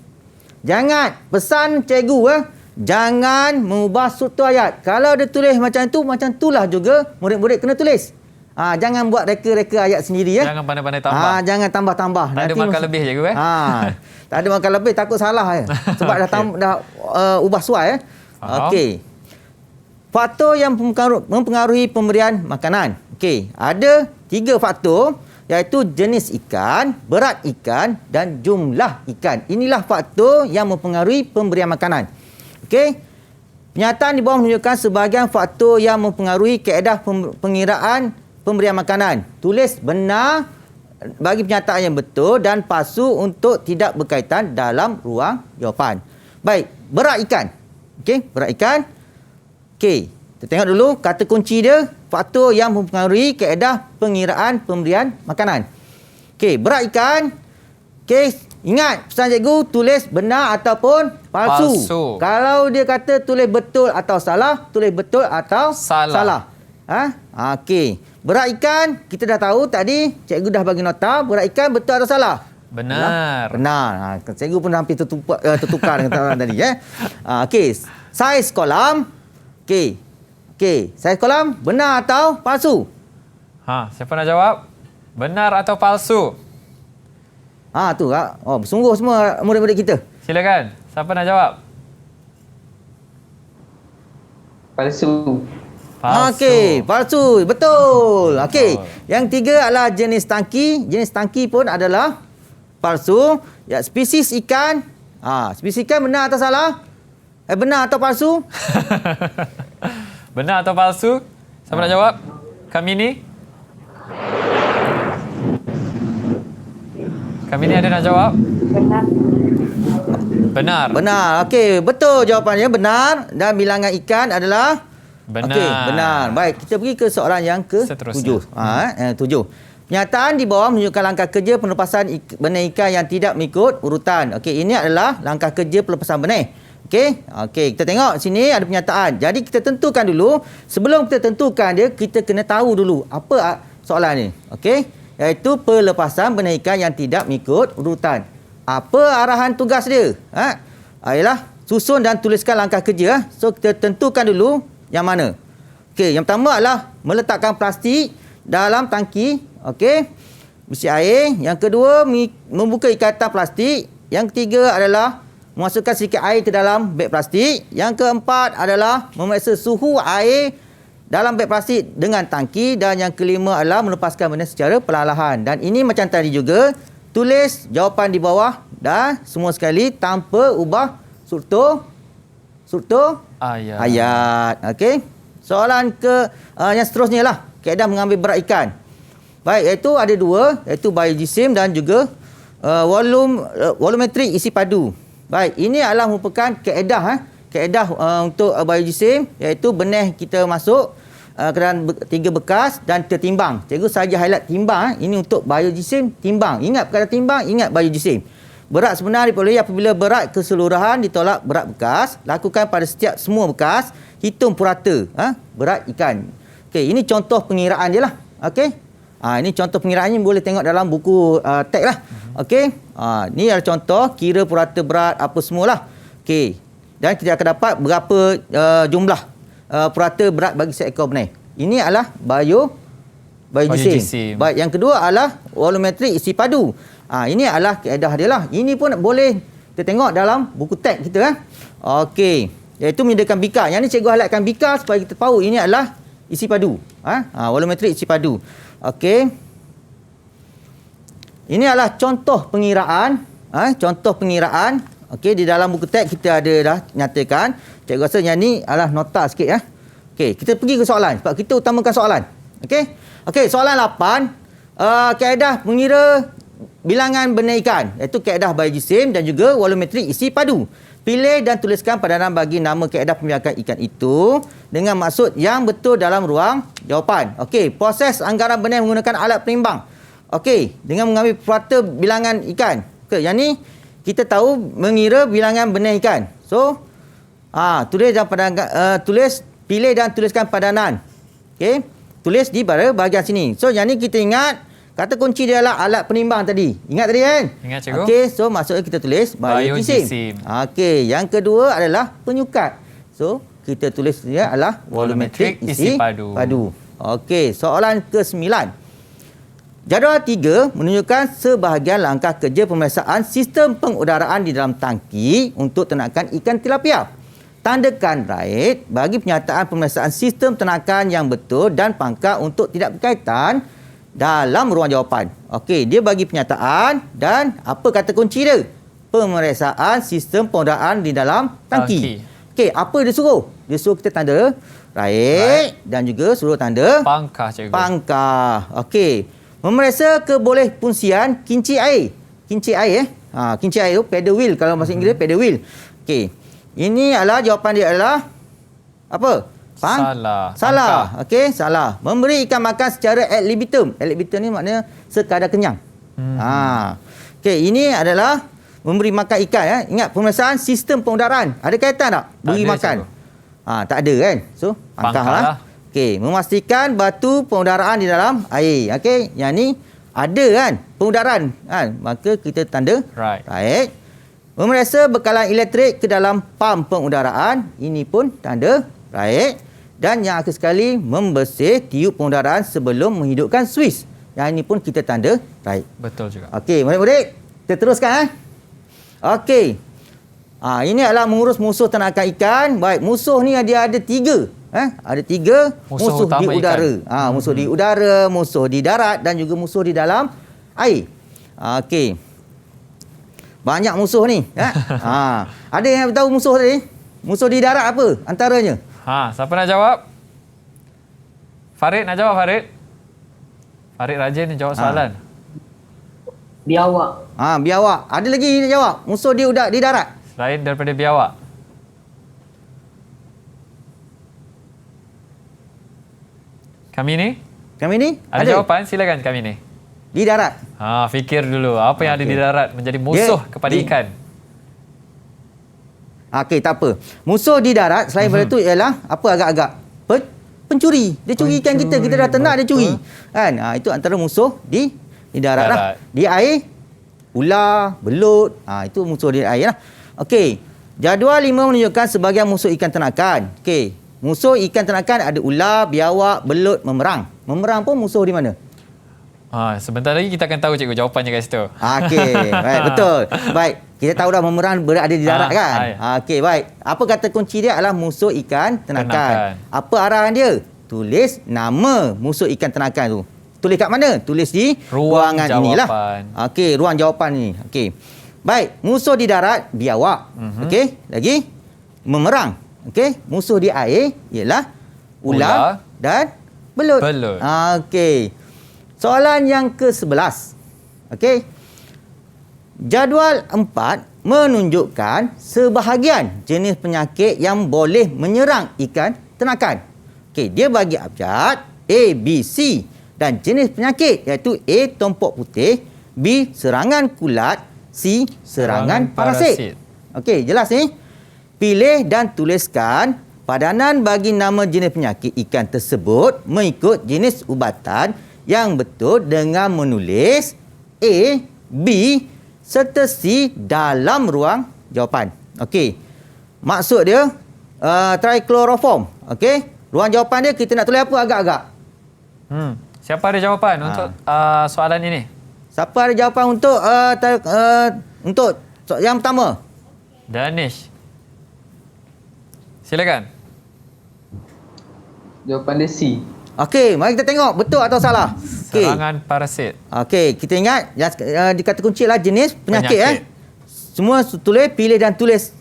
Jangan, pesan cikgu jangan mengubah struktur ayat. Kalau dia tulis macam itulah juga murid-murid kena tulis. Jangan buat reka-reka ayat sendiri ya. Jangan pandai-pandai tambah. Jangan tambah-tambah. Tak ada makan lebih cikgu Tak ada makan lebih, takut salah ya. Sebab dah ubah suai ya. Okey. Faktor yang mempengaruhi pemberian makanan. Okey, ada 3 faktor, iaitu jenis ikan, berat ikan dan jumlah ikan. Inilah faktor yang mempengaruhi pemberian makanan. Okey. Penyataan di bawah menunjukkan sebahagian faktor yang mempengaruhi kaedah pengiraan pemberian makanan. Tulis benar bagi pernyataan yang betul dan palsu untuk tidak berkaitan dalam ruang jawapan. Baik, berat ikan. Okey, berat ikan. Okey, kita tengok dulu kata kunci dia, faktor yang mempengaruhi kaedah pengiraan pemberian makanan. Okey, berat ikan. Okey, ingat pesan cikgu, tulis benar ataupun palsu. Kalau dia kata tulis betul atau salah, tulis betul atau salah. Okey. Berat ikan, kita dah tahu tadi, cikgu dah bagi nota, berat ikan betul atau salah? Benar. Benar. Cikgu pun hampir tertukar dengan tadi okey, saiz kolam. Okey, saiz kolam benar atau palsu? Siapa nak jawab? Benar atau palsu? Tu bersungguh semua murid-murid kita. Silakan. Siapa nak jawab? Palsu. Okey, palsu. Betul. Okey. Yang tiga adalah jenis tangki. Jenis tangki pun adalah palsu. Ya, spesies ikan. Spesies ikan benar atau salah? Benar atau palsu? Benar atau palsu? Siapa nak jawab? Kami ni ada nak jawab? Benar. Benar. Okey, betul jawapannya benar dan bilangan ikan adalah benar. Okey, benar. Baik, kita pergi ke soalan yang ke-7. 7. Pernyataan di bawah menunjukkan langkah kerja pelepasan benih ikan yang tidak mengikut urutan. Okey, ini adalah langkah kerja pelepasan benih. Okey, kita tengok sini ada pernyataan. Jadi kita tentukan dulu, sebelum kita tentukan dia, kita kena tahu dulu apa soalan ni. Okey, iaitu pelepasan benih ikan yang tidak mengikut urutan. Apa arahan tugas dia? Ialah susun dan tuliskan langkah kerja. So kita tentukan dulu yang mana. Okey, yang pertama adalah meletakkan plastik dalam tangki, okey, berisi air. Yang kedua, membuka ikatan plastik. Yang ketiga adalah memasukkan sedikit air ke dalam beg plastik. Yang keempat adalah memeriksa suhu air dalam beg plastik dengan tangki. Dan yang kelima adalah melepaskan benda secara perlahan-lahan. Dan ini macam tadi juga, tulis jawapan di bawah dan semua sekali tanpa ubah struktur ayat. Okey. Soalan yang seterusnya lah, kaedah mengambil berat ikan. Baik, iaitu ada dua, iaitu biojisim dan juga volumetrik isi padu. Baik, ini adalah merupakan kaedah untuk biojisim, iaitu benih kita masuk ke dalam 3 bekas dan tertimbang. Cikgu saja highlight timbang. Ini untuk biojisim, timbang. Ingat perkara timbang, ingat biojisim. Berat sebenar diperolehi apabila berat keseluruhan ditolak berat bekas. Lakukan pada semua bekas. Hitung purata berat ikan. Okey, ini contoh pengiraan je lah. Okey. Ini contoh pengiraannya boleh tengok dalam buku teks lah. Okey. Ni adalah contoh kira purata berat apa semualah. Okey. Dan kita akan dapat berapa jumlah purata berat bagi seekor benih. Ini adalah biojisim. Baik, yang kedua adalah volumetrik isi padu. Ini adalah kaedah dia lah. Ini pun boleh kita tengok dalam buku teks kita. Okey. Iaitu menyediakan bikar. Yang ni cikgu highlightkan bikar supaya kita tahu ini adalah isi padu. Volumetrik isi padu. Okey. Ini adalah contoh pengiraan. Contoh pengiraan. Okey, di dalam buku teks kita ada dah nyatakan. Cikgu rasa yang ni adalah nota sikit. Okey, kita pergi ke soalan sebab kita utamakan soalan. Okey. Okey, soalan 8. Kaedah mengira bilangan benih ikan iaitu kaedah biojisim dan juga volumetrik isi padu. Pilih dan tuliskan padanan bagi nama kaedah pembiakan ikan itu dengan maksud yang betul dalam ruang jawapan. Okey, proses anggaran benih menggunakan alat penimbang. Okey, dengan mengambil purata bilangan ikan. Okey, yang ni kita tahu mengira bilangan benih ikan. So, tulis dan pilih dan tuliskan padanan. Okey, tulis di pada bahagian sini. So, yang ni kita ingat kata kunci dia adalah alat penimbang tadi. Ingat tadi kan? Ingat, cikgu. Okey, so maksudnya kita tulis biojisim. Okey, yang kedua adalah penyukat. So, kita tulis dia adalah volumetrik isi padu. Okey, soalan ke-9. Jadual 3 menunjukkan sebahagian langkah kerja pemeriksaan sistem pengudaraan di dalam tangki untuk ternakan ikan tilapia. Tandakan right bagi penyataan pemeriksaan sistem ternakan yang betul dan pangkal untuk tidak berkaitan dalam ruang jawapan. Okey, dia bagi penyataan dan apa kata kunci dia? Pemeriksaan sistem pengudaraan di dalam tangki. Okey, apa dia suruh? Dia suruh kita tanda right dan juga suruh tanda pangkah, cikgu. Pangkah. Okey. Memeriksa kebolehfungsian kinci air. Kinci air kinci air tu paddle wheel kalau bahasa Inggeris paddle wheel. Okey. Ini adalah jawapan dia adalah apa? Salah. Okey, salah. Memberi ikan makan secara ad libitum. Ad libitum ni maknanya sekadar kenyang. Okey, ini adalah memberi makan ikan ya. Ingat pemeriksaan sistem pengudaraan. Ada kaitan tak? Beri makan. Tak ada kan? So, pangkahlah. Okey, memastikan batu pengudaraan di dalam air. Okey, yang ni ada kan? Pengudaraan kan? Maka kita tanda right. Memeriksa bekalan elektrik ke dalam pam pengudaraan. Ini pun tanda right. Dan yang akhir sekali, membersih tiup pengudaraan sebelum menghidupkan suis. Yang ini pun kita tanda right. Betul juga. Okey, murid-murid, kita teruskan. Okey. Ini adalah mengurus musuh ternakan ikan. Baik, musuh ni dia ada 3. Ada 3 musuh di udara. Musuh di udara, musuh di darat dan juga musuh di dalam air. Okey. Banyak musuh ni. Ada yang tahu musuh tadi? Musuh di darat apa antaranya? Siapa nak jawab? Farid nak jawab, Farid? Farid rajin ni jawab soalan. Biawak. Biawak. Ada lagi nak jawab? Musuh di darat. Selain daripada biawak. Kami ni? Ada jawapan? Silakan kami ni. Di darat. Fikir dulu. Apa yang ada di darat menjadi musuh kepada ikan? Okey, tak apa. Musuh di darat selain daripada itu ialah apa agak-agak? Pencuri. Dia curi ikan kita. Kita dah tenang dia curi. Kan? Itu antara musuh di darat lah. Di air, ular, belut. Itu musuh di air lah. Okey. Jadual 5 menunjukkan sebahagian musuh ikan ternakan. Okey. Musuh ikan ternakan ada ular, biawak, belut, memerang. Memerang pun musuh di mana? Sebentar lagi kita akan tahu, cikgu, jawapannya kat situ. Okey, baik, betul. Baik, kita tahu dah memerang berada di darat kan? Okey, baik. Apa kata kunci dia adalah musuh ikan ternakan. Apa arahan dia? Tulis nama musuh ikan ternakan tu. Tulis kat mana? Tulis di ruangan inilah. Okey, ruang jawapan ni. Okey. Baik, musuh di darat biawak. Okey, lagi memerang. Okey, musuh di air ialah ular dan belut. Okey. Soalan yang ke-11. Okey. Jadual 4 menunjukkan sebahagian jenis penyakit yang boleh menyerang ikan ternakan. Okey, dia bagi abjad A, B, C dan jenis penyakit iaitu A, tompok putih, B, serangan kulat, C, serangan parasit. Okey, jelas ni? Pilih dan tuliskan padanan bagi nama jenis penyakit ikan tersebut mengikut jenis ubatan yang betul dengan menulis A, B serta C dalam ruang jawapan. Okey. Maksud dia trichloroform. Okey. Ruang jawapan dia kita nak tulis apa agak-agak? Siapa ada jawapan untuk soalan ini? Siapa ada jawapan untuk yang pertama? Danish. Silakan. Jawapan dia C. Okey, mari kita tengok betul atau salah. Serangan parasit. Okey, kita ingat dikata kunci lah jenis penyakit. Semua tulis, pilih dan tulis.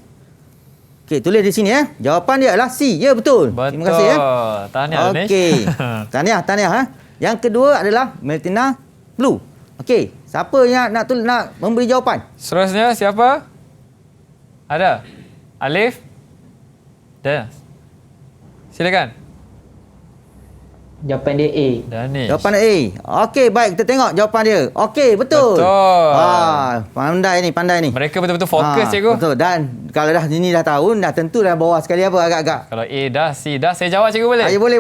Okey, tulis di sini Jawapan dia adalah C. Ya, betul. Betul. Terima kasih Tahniah Danish. Okey. Tahniah. Yang kedua adalah Meltina Blue. Okey, siapa yang nak memberi jawapan? Seterusnya siapa? Ada? Alif? Dan silakan. Jawapan dia A. Danish. Jawapan A. Okey, baik, kita tengok jawapan dia. Okey, betul. Betul. Pandai ni. Mereka betul-betul fokus, cikgu. Betul. Dan kalau dah tahu, dah tentu dah bawah sekali apa agak-agak. Kalau A dah, C dah, saya jawab cikgu boleh? Ya, boleh.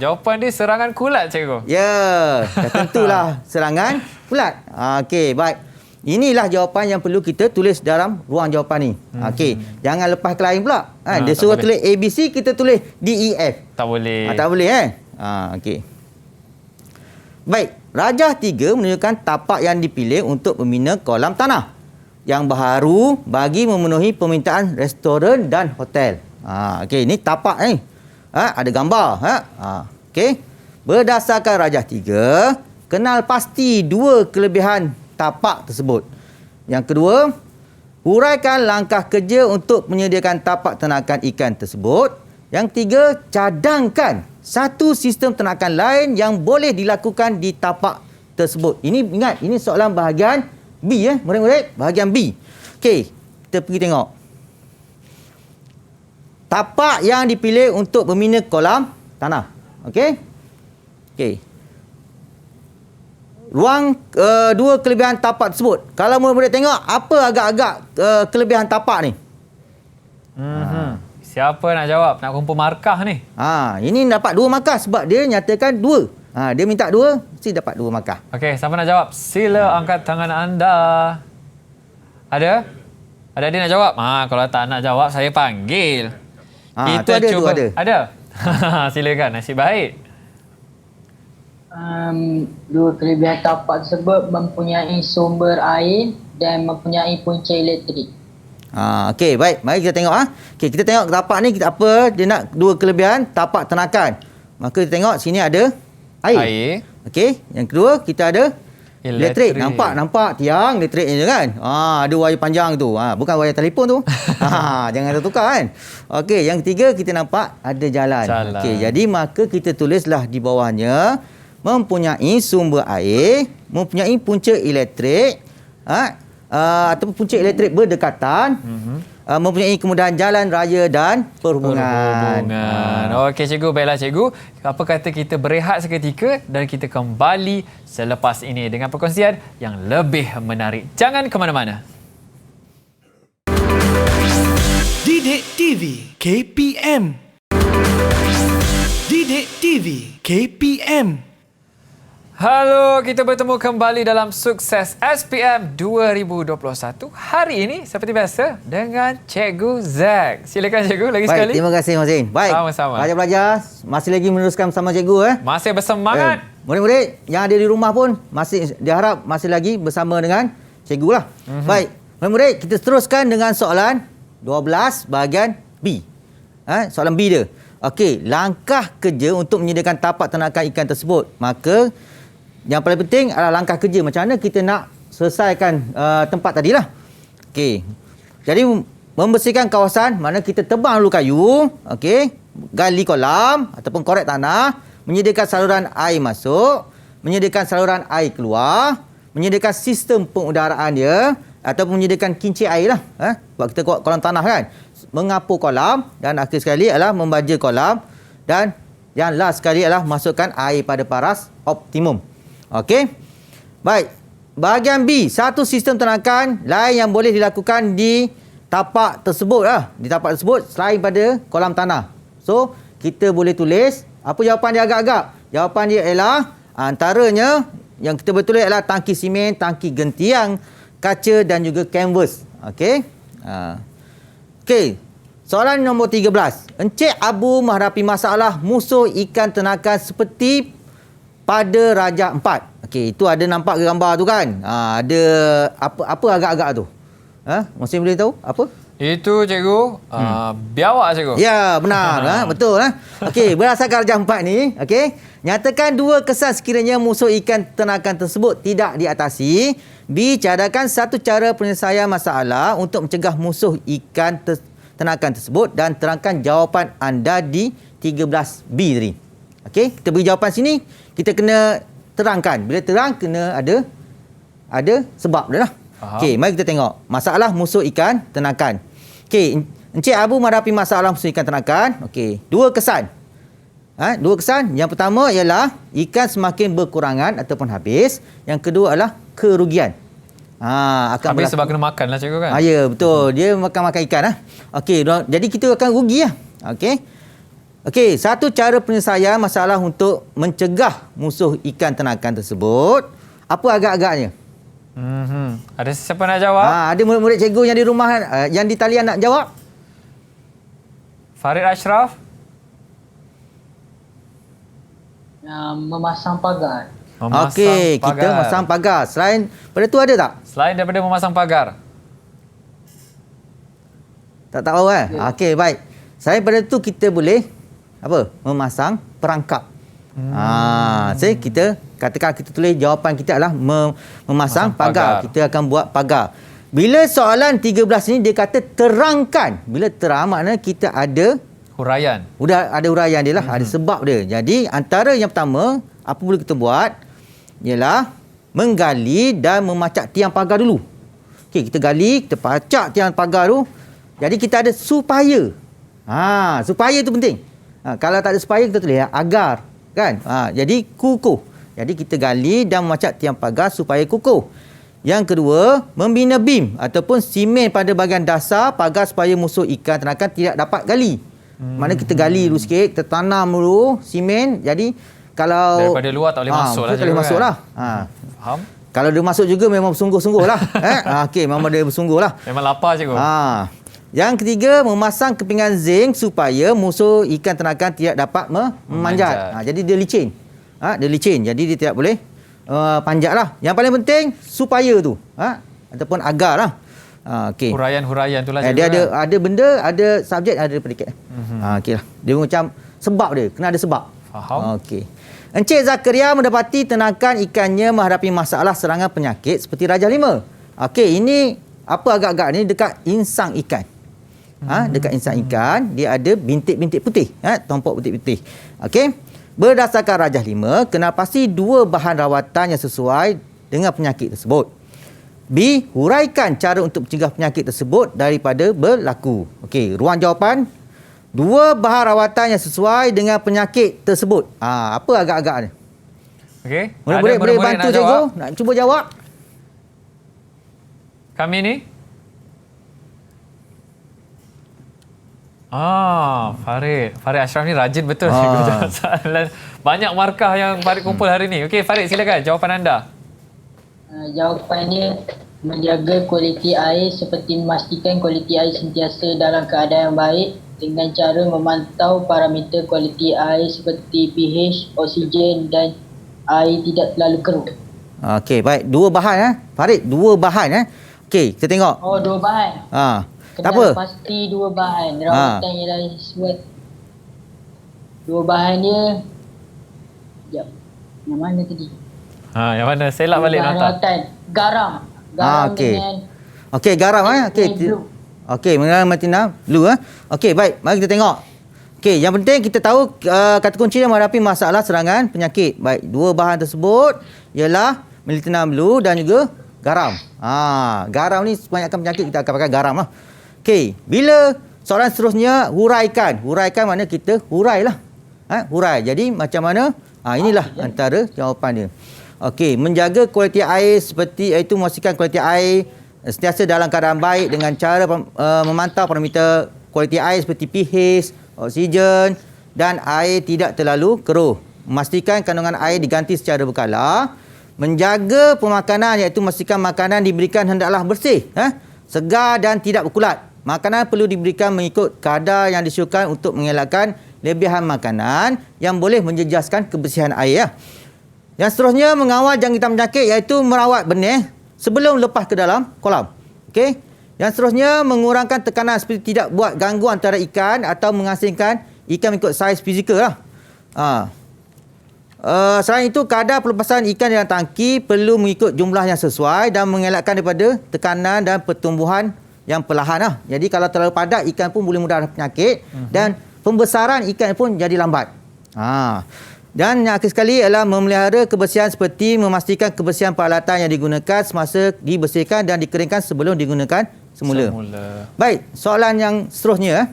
Jawapan dia serangan kulat, cikgu. Ya, dah tentulah serangan bulat. Okey, baik. Inilah jawapan yang perlu kita tulis dalam ruang jawapan ni. Okey, jangan lepas ke lain pula. Dia suruh tulis A, B, C, kita tulis D, E, F. Tak boleh. Tak boleh okey. Baik, rajah 3 menunjukkan tapak yang dipilih untuk membina kolam tanah yang baharu bagi memenuhi permintaan restoran dan hotel. Okey, ini tapak ni. Ada gambar. Okey. Berdasarkan rajah 3, kenal pasti 2 kelebihan tapak tersebut. Yang kedua, huraikan langkah kerja untuk menyediakan tapak ternakan ikan tersebut. Yang tiga, cadangkan satu sistem ternakan lain yang boleh dilakukan di tapak tersebut. Ini ingat, ini soalan bahagian B murid-murid, bahagian B. Okey, kita pergi tengok. Tapak yang dipilih untuk membina kolam tanah. Okey. Ruang 2 kelebihan tapak tersebut. Kalau murid-murid tengok, apa agak-agak kelebihan tapak ni? Siapa nak jawab? Nak kumpul markah ni? Ini dapat 2 markah sebab dia nyatakan 2. Dia minta 2, mesti dapat 2 markah. Okey, siapa nak jawab? Sila angkat tangan anda. Ada? Ada dia nak jawab? Kalau tak nak jawab, saya panggil. Kita cuba. Ada? Silakan, nasib baik. 2 kelebihan tapak tersebut mempunyai sumber air dan mempunyai punca elektrik. Okey, baik. Mari kita tengok. Okey, kita tengok tapak ni apa. Dia nak 2 kelebihan tapak ternakan. Maka kita tengok sini ada air. Okey, yang kedua kita ada elektrik. Nampak tiang elektrik ni kan? Ada wayar panjang tu. Bukan wayar telefon tu. Jangan tertukar kan? Okey, yang ketiga kita nampak ada jalan. Okey, jadi maka kita tulislah di bawahnya mempunyai sumber air, mempunyai punca elektrik, ataupun punca elektrik berdekatan, mempunyai kemudahan jalan raya dan perhubungan. Okey cikgu, baiklah cikgu. Apa kata kita berehat seketika dan kita kembali selepas ini dengan perkongsian yang lebih menarik. Jangan ke mana-mana. Didik TV KPM. Didik TV KPM. Halo, kita bertemu kembali dalam Sukses SPM 2021. Hari ini seperti biasa dengan Cikgu Zack. Silakan Cikgu lagi sekali. Terima kasih Mas Zain. Baik. Sama-sama. Belajar masih lagi meneruskan bersama Cikgu Masih bersemangat. Murid-murid yang ada di rumah pun masih diharap masih lagi bersama dengan Cikgu lah. Baik. Murid-murid, kita teruskan dengan soalan 12 bahagian B. Soalan B dia. Okey, langkah kerja untuk menyediakan tapak ternakan ikan tersebut. Maka yang paling penting adalah langkah kerja. Macam mana kita nak selesaikan tempat tadilah. Okey. Jadi membersihkan kawasan, mana kita tebang dulu kayu, okey, gali kolam ataupun korek tanah, menyediakan saluran air masuk, menyediakan saluran air keluar, menyediakan sistem pengudaraan dia ataupun menyediakan kincir air lah. Sebab kita kolam tanah kan. Mengapur kolam dan akhir sekali adalah membaja kolam dan yang last sekali adalah masukkan air pada paras optimum. Okey. Baik. Bahagian B, satu sistem ternakan lain yang boleh dilakukan di tapak tersebut lah. Di tapak tersebut selain pada kolam tanah. So, kita boleh tulis apa jawapan dia agak-agak. Jawapan dia ialah antaranya yang kita boleh tulis adalah tangki simen, tangki gentiang, kaca dan juga kanvas. Okey. Okey. Soalan nombor 13. Encik Abu menghadapi masalah musuh ikan ternakan seperti pada Rajah 4. Okey, itu ada nampak gambar tu kan? Ada apa agak-agak tu? Masih boleh tahu apa? Itu cikgu, biawak cikgu. Ya, benar. Betul. Okey, berdasarkan Rajah 4 ni, okey, nyatakan 2 kesan sekiranya musuh ikan ternakan tersebut tidak diatasi. B, cadangkan satu cara penyelesaian masalah untuk mencegah musuh ikan ternakan tersebut dan terangkan jawapan anda di 13B tadi. Okey, kita beri jawapan sini, kita kena terangkan. Bila terang kena ada sebab dia lah. Okey, mari kita tengok. Masalah musuh ikan ternakan. Okey, Encik Abu menghadapi masalah musuh ikan ternakan. Okey, dua kesan. Dua kesan. Yang pertama ialah ikan semakin berkurangan ataupun habis. Yang kedua adalah kerugian. Akan Habis sebab kena makan lah cikgu kan? Ya, betul. Dia makan ikan lah. Okey, jadi kita akan rugi lah. Okey, satu cara penyelesaian masalah untuk mencegah musuh ikan ternakan tersebut, apa agak-agaknya? Ada siapa nak jawab? Ada murid-murid cikgu yang di rumah, yang di talian nak jawab? Farid Ashraf? Memasang pagar. Okey, kita masang pagar. Selain pada tu ada tak? Selain daripada memasang pagar? Tak tahu Okey, baik. Selain pada tu kita boleh memasang perangkap. Kita katakan kita tulis jawapan kita adalah memasang pagar. Kita akan buat pagar. Bila soalan 13 ni dia kata terangkan. Bila terang maknanya kita ada huraian. Ada huraian dia lah, ada sebab dia. Jadi antara yang pertama apa boleh kita buat ialah menggali dan memacak tiang pagar dulu. Okey, kita gali, kita pacak tiang pagar tu. Jadi kita ada supaya. Supaya tu penting. Kalau tak ada supaya kita tulis agar, kan? Jadi kukuh. Jadi kita gali dan memacak tiang pagar supaya kukuh. Yang kedua, membina bim ataupun simen pada bahagian dasar pagar supaya musuh ikan ternakan tidak dapat gali. Mana kita gali dulu sikit, kita tanam dulu simen. Jadi kalau daripada luar tak boleh masuk lah. Tak boleh masuk lah. Faham? Kalau dia masuk juga memang bersungguh-sungguh lah. Okey, memang dia bersungguh lah. Memang lapar cikgu. Yang ketiga, memasang kepingan zinc supaya musuh ikan ternakan tidak dapat memanjat. Jadi dia licin. Dia licin. Jadi dia tidak boleh panjat lah. Yang paling penting, supaya tu. Ataupun agar lah. Okay. Huraian-huraian tu lah cikgu. Dia ada benda, ada subjek, ada predikat. Okey lah. Dia macam sebab dia. Kena ada sebab. Faham. Okey. Encik Zakaria mendapati ternakan ikannya menghadapi masalah serangan penyakit seperti Raja 5. Okey, ini apa agak-agak ni dekat insang ikan. Dekat insang ikan, dia ada bintik-bintik putih. Tompok bintik putih. Okey. Berdasarkan Rajah 5, kena pasti dua bahan rawatan yang sesuai dengan penyakit tersebut. B. Huraikan cara untuk mencegah penyakit tersebut daripada berlaku. Okey, ruang jawapan. Dua bahan rawatan yang sesuai dengan penyakit tersebut. Apa agak-agak ni? Okey. Boleh bantu cikgu nak cuba jawab? Kami ni? Farid Ashraf ni rajin betul cikgu jawab soalan. Banyak markah yang Farid kumpul hari ni. Okey, Farid silakan jawapan anda. Jawapannya menjaga kualiti air seperti memastikan kualiti air sentiasa dalam keadaan yang baik dengan cara memantau parameter kualiti air seperti pH, oksigen dan air tidak terlalu keruh. Okey, baik. Dua bahan Farid, dua bahan Okey, kita tengok. Dua bahan. Tak apa. Pasti dua bahan. Rawatan ialah sesuai. Dua bahan dia. Sekejap. Yang mana tadi? Yang mana? Selak balik nota. Rawatan. Garam. Garam okey. dengan Okey, garam Okey. Okey, mengenal Martina blue Okey, baik. Mari kita tengok. Okey, yang penting kita tahu kata kunci yang menghadapi masalah serangan penyakit. Baik, dua bahan tersebut ialah Miltena blue dan juga garam. Garam ni kebanyakan penyakit kita akan pakai garam lah. Okey, bila soalan seterusnya huraikan. Huraikan makna kita hurailah. Hurai. Jadi macam mana? Inilah antara jawapan dia. Okey, menjaga kualiti air seperti iaitu memastikan kualiti air sentiasa dalam keadaan baik dengan cara memantau parameter kualiti air seperti pH, oksigen dan air tidak terlalu keruh. Memastikan kandungan air diganti secara berkala. Menjaga pemakanan iaitu memastikan makanan diberikan hendaklah bersih, segar dan tidak berkulat. Makanan perlu diberikan mengikut kadar yang disuruhkan untuk mengelakkan lebihan makanan yang boleh menjejaskan kebersihan air. Yang seterusnya mengawal jangkitan penyakit iaitu merawat benih sebelum lepas ke dalam kolam. Okey. Yang seterusnya mengurangkan tekanan seperti tidak buat gangguan antara ikan atau mengasingkan ikan mengikut saiz fizikal selain itu, kadar pelepasan ikan dalam tangki perlu mengikut jumlah yang sesuai dan mengelakkan daripada tekanan dan pertumbuhan yang perlahan lah. Jadi kalau terlalu padat, ikan pun boleh mudah ada penyakit dan pembesaran ikan pun jadi lambat. Dan yang akhir sekali adalah memelihara kebersihan seperti memastikan kebersihan peralatan yang digunakan semasa dibersihkan dan dikeringkan sebelum digunakan semula. Baik, soalan yang seterusnya.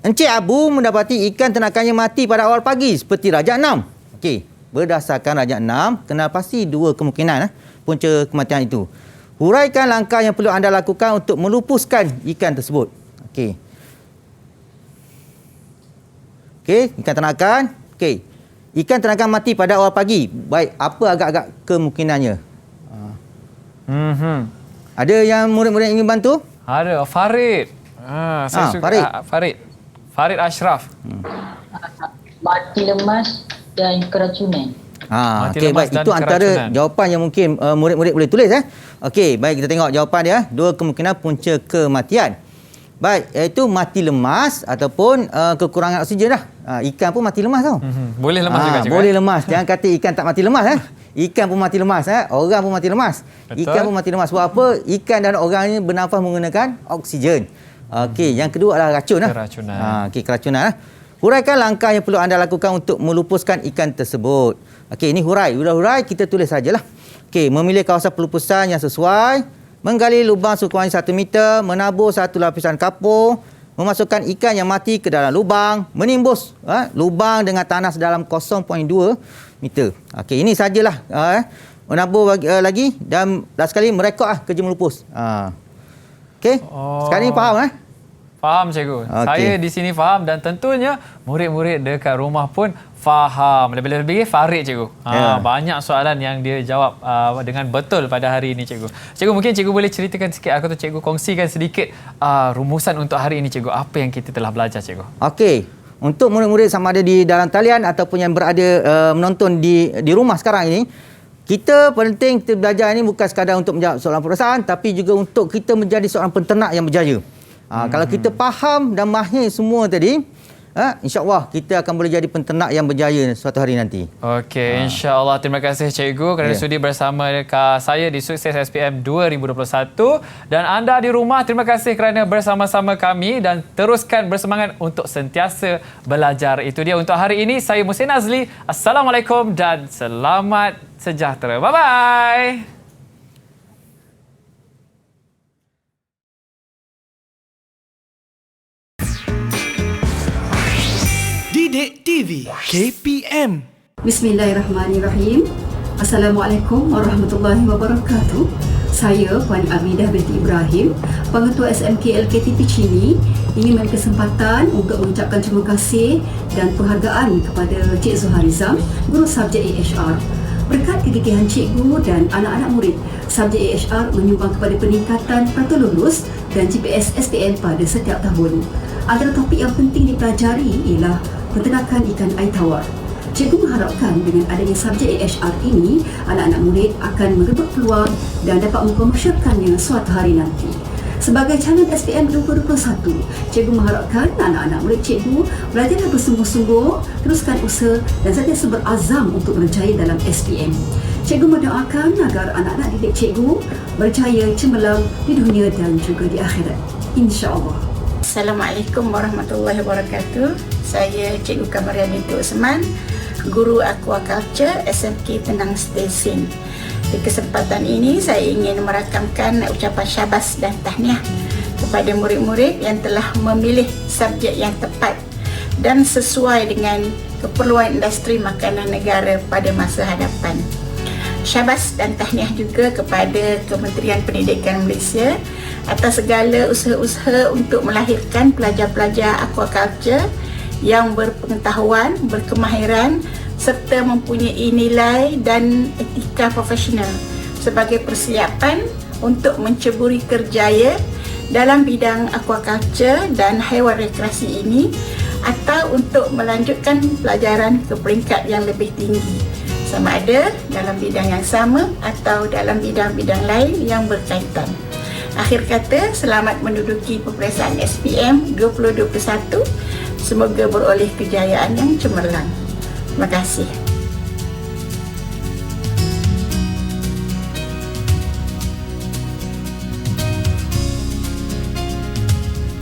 Encik Abu mendapati ikan ternakannya mati pada awal pagi seperti rajak 6. Okey, berdasarkan rajak 6, kenal pasti 2 kemungkinan punca kematian itu. Huraikan langkah yang perlu anda lakukan untuk melupuskan ikan tersebut. Okey. Okey, ikan ternakan. Okey. Ikan ternakan mati pada awal pagi. Baik, apa agak-agak kemungkinannya? Ada yang murid-murid ingin bantu? Ada. Farid. Saya suka Farid. Farid Ashraf. Mati lemas dan keracunan. Mati Okey, lemas baik. dan Itu antara keracunan. jawapan yang mungkin murid-murid boleh tulis. Okey, baik, kita tengok jawapan dia. 2 kemungkinan punca kematian. Baik, iaitu mati lemas ataupun kekurangan oksigen dah. Ikan pun mati lemas tau. Boleh lemas juga, Cikgu. Boleh lemas. Jangan kata ikan tak mati lemas. Ikan pun mati lemas. Orang pun mati lemas. Betul. Ikan pun mati lemas. Sebab apa? Ikan dan orang ini bernafas menggunakan oksigen. Okey, yang kedua adalah racun. Keracunan. Okey, keracunan. Huraikan langkah yang perlu anda lakukan untuk melupuskan ikan tersebut. Okey, ini hurai. Sudah hurai, kita tulis sajalah. Okey, memilih kawasan pelupusan yang sesuai. Menggali lubang sekurang-kurangnya 1 meter, menabur 1 lapisan kapur, memasukkan ikan yang mati ke dalam lubang, menimbus lubang dengan tanah sedalam 0.2 meter. Okey, ini sajalah. Menabur lagi dan last sekali merekod kerja melupus. Okey, sekarang ni faham Faham, Cikgu. Okey. Saya di sini faham dan tentunya murid-murid dekat rumah pun faham. Lebih-lebih Farid, Cikgu. Banyak soalan yang dia jawab dengan betul pada hari ini, Cikgu. Cikgu, mungkin Cikgu boleh ceritakan sikit atau Cikgu kongsikan sedikit rumusan untuk hari ini, Cikgu. Apa yang kita telah belajar, Cikgu? Okey. Untuk murid-murid sama ada di dalam talian ataupun yang berada menonton di rumah sekarang ini, kita penting kita belajar ini bukan sekadar untuk menjawab soalan peperiksaan, tapi juga untuk kita menjadi seorang penternak yang berjaya. Kalau kita faham dan mahir semua tadi, insya-Allah kita akan boleh jadi penternak yang berjaya suatu hari nanti. Okey, insya-Allah. Terima kasih Cikgu kerana sudi bersama saya di Sukses SPM 2021 dan anda di rumah, terima kasih kerana bersama-sama kami dan teruskan bersemangat untuk sentiasa belajar. Itu dia untuk hari ini. Saya Muhsin Azli. Assalamualaikum dan selamat sejahtera. Bye-bye. Didik TV KPM. Bismillahirrahmanirrahim. Assalamualaikum warahmatullahi wabarakatuh. Saya Puan Amidah binti Ibrahim, Pengetua SMK LKTP Chini, ingin memberi kesempatan untuk mengucapkan terima kasih dan penghargaan kepada Cik Zuharizam, Guru Subjek AHR. Berkat kegigihan cikgu dan anak-anak murid, subjek AHR menyumbang kepada peningkatan peratus lulus dan GPS SPM pada setiap tahun. Antara topik yang penting dipelajari ialah penternakan ikan air tawar. Cikgu mengharapkan dengan adanya subjek AHR ini, anak-anak murid akan merebut peluang dan dapat mengkomersialkannya suatu hari nanti. Sebagai calon SPM 2021, cikgu mengharapkan anak-anak murid cikgu belajarlah bersungguh-sungguh, teruskan usaha dan sentiasa berazam untuk berjaya dalam SPM. Cikgu mendoakan agar anak-anak didik cikgu berjaya cemerlang di dunia dan juga di akhirat. InsyaAllah. Assalamualaikum warahmatullahi wabarakatuh. Saya Cikgu Kamaria binti Osman, Guru Aquaculture SMK Penang Stesen. Di kesempatan ini saya ingin merakamkan ucapan syabas dan tahniah kepada murid-murid yang telah memilih subjek yang tepat dan sesuai dengan keperluan industri makanan negara pada masa hadapan. Syabas dan tahniah juga kepada Kementerian Pendidikan Malaysia atas segala usaha-usaha untuk melahirkan pelajar-pelajar aquaculture yang berpengetahuan, berkemahiran serta mempunyai nilai dan etika profesional sebagai persiapan untuk menceburi kerjaya dalam bidang aquaculture dan haiwan rekreasi ini atau untuk melanjutkan pelajaran ke peringkat yang lebih tinggi, sama ada dalam bidang yang sama atau dalam bidang-bidang lain yang berkaitan. Akhir kata, selamat menduduki peperiksaan SPM 2021. Semoga beroleh kejayaan yang cemerlang. Terima kasih.